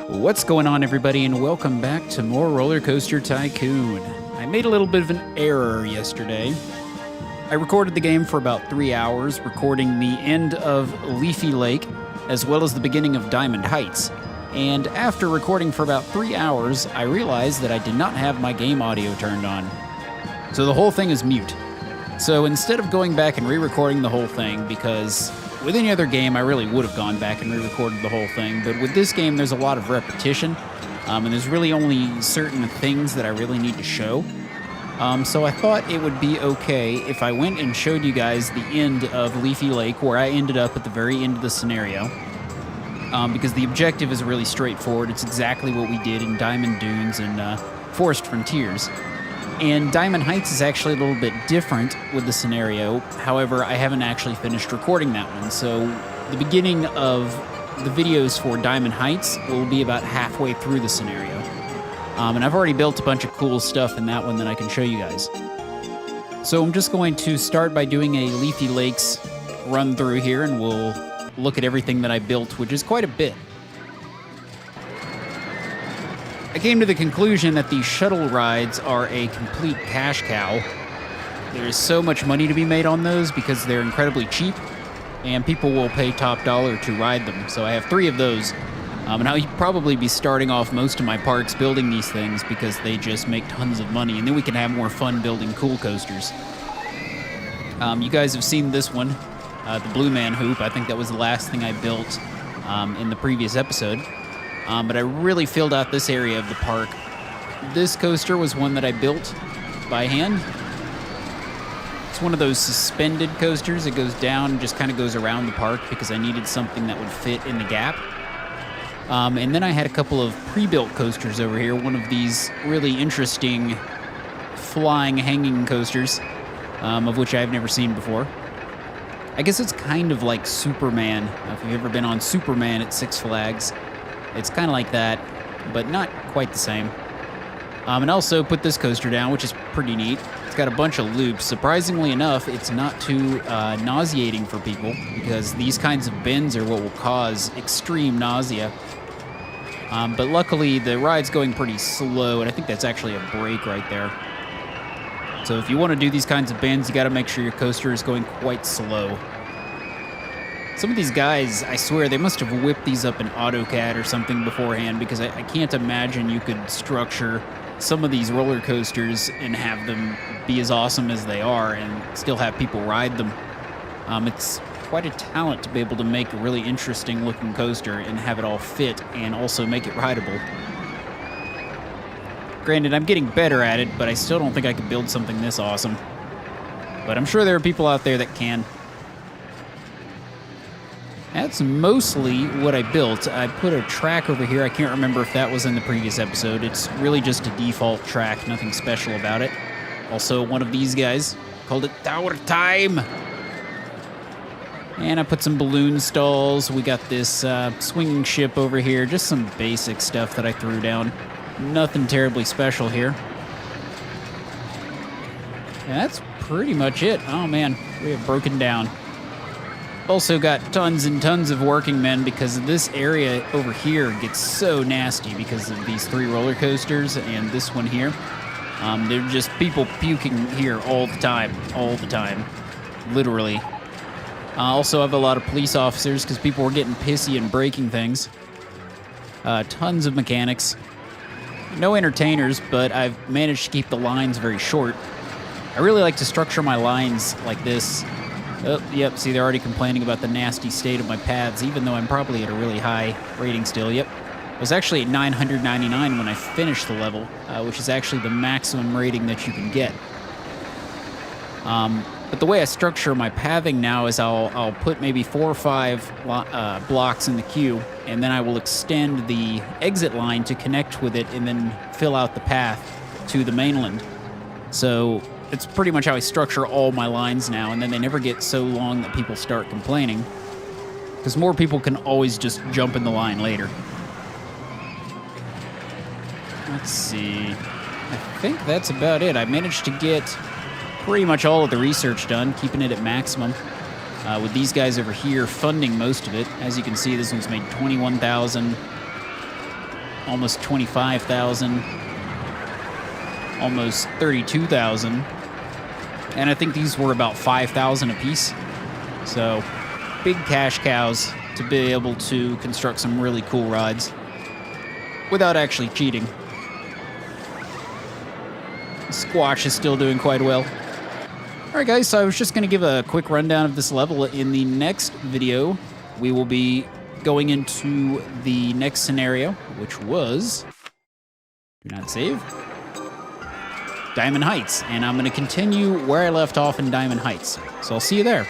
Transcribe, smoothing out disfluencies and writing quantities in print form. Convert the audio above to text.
What's going on, everybody, and welcome back to more RollerCoaster Tycoon. I made a little bit of an error yesterday. I recorded the game for about 3 hours, recording the end of Leafy Lake, as well as the beginning of Diamond Heights. And after recording for about 3 hours, I realized that I did not have my game audio turned on. So the whole thing is mute. So instead of going back and re-recording the whole thing, because with any other game, I really would have gone back and re-recorded the whole thing, but with this game, there's a lot of repetition, and there's really only certain things that I really need to show. So I thought it would be okay if I went and showed you guys the end of Leafy Lake, where I ended up at the very end of the scenario, because the objective is really straightforward. It's exactly what we did in Diamond Dunes and Forest Frontiers. And Diamond Heights is actually a little bit different with the scenario. However, I haven't actually finished recording that one. So the beginning of the videos for Diamond Heights will be about halfway through the scenario. And I've already built a bunch of cool stuff in that one that I can show you guys. So I'm just going to start by doing a Leafy Lakes run through here, and we'll look at everything that I built, which is quite a bit. I came to the conclusion that these shuttle rides are a complete cash cow. There's so much money to be made on those because they're incredibly cheap, and people will pay top dollar to ride them. So I have 3 of those, and I'll probably be starting off most of my parks building these things because they just make tons of money, and then we can have more fun building cool coasters. You guys have seen this one, the Blue Man Hoop. I think that was the last thing I built in the previous episode. But I really filled out this area of the park. This coaster was one that I built by hand. It's one of those suspended coasters. It goes down and just kind of goes around the park because I needed something that would fit in the gap. And then I had a couple of pre-built coasters over here. One of these really interesting flying hanging coasters, of which I've never seen before. I guess it's kind of like Superman. If you've ever been on Superman at Six Flags, it's kind of like that, but not quite the same. And also put this coaster down, which is pretty neat. It's got a bunch of loops. Surprisingly enough, it's not too nauseating for people because these kinds of bends are what will cause extreme nausea. But luckily, the ride's going pretty slow, and I think that's actually a brake right there. So if you want to do these kinds of bends, you got to make sure your coaster is going quite slow. Some of these guys, I swear, they must have whipped these up in AutoCAD or something beforehand, because I can't imagine you could structure some of these roller coasters and have them be as awesome as they are and still have people ride them. It's quite a talent to be able to make a really interesting looking coaster and have it all fit and also make it rideable. Granted, I'm getting better at it, but I still don't think I could build something this awesome. But I'm sure there are people out there that can. That's mostly what I built. I put a track over here. I can't remember if that was in the previous episode. It's really just a default track, nothing special about it. Also, one of these guys called it Tower Time. And I put some balloon stalls. We got this swinging ship over here. Just some basic stuff that I threw down. Nothing terribly special here. And that's pretty much it. Oh man, we have broken down. Also got tons and tons of working men because this area over here gets so nasty because of these 3 roller coasters and this one here. They're just people puking here all the time, literally. Also have a lot of police officers because people were getting pissy and breaking things. Tons of mechanics. No entertainers, but I've managed to keep the lines very short. I really like to structure my lines like this. Oh, yep, see, they're already complaining about the nasty state of my paths, even though I'm probably at a really high rating still. Yep. I was actually at 999 when I finished the level, which is actually the maximum rating that you can get. But the way I structure my pathing now is I'll put maybe 4 or 5 blocks in the queue, and then I will extend the exit line to connect with it and then fill out the path to the mainland. So it's pretty much how I structure all my lines now, and then they never get so long that people start complaining, because more people can always just jump in the line later. Let's see. I think that's about it. I managed to get pretty much all of the research done, keeping it at maximum. With these guys over here funding most of it. As you can see, this one's made 21,000. almost 25,000, almost 32,000. And I think these were about 5,000 a piece. So big cash cows to be able to construct some really cool rides without actually cheating. Squash is still doing quite well. All right, guys, so I was just going to give a quick rundown of this level. In the next video, we will be going into the next scenario, which was, do not save, Diamond Heights. And I'm going to continue where I left off in Diamond Heights. So I'll see you there.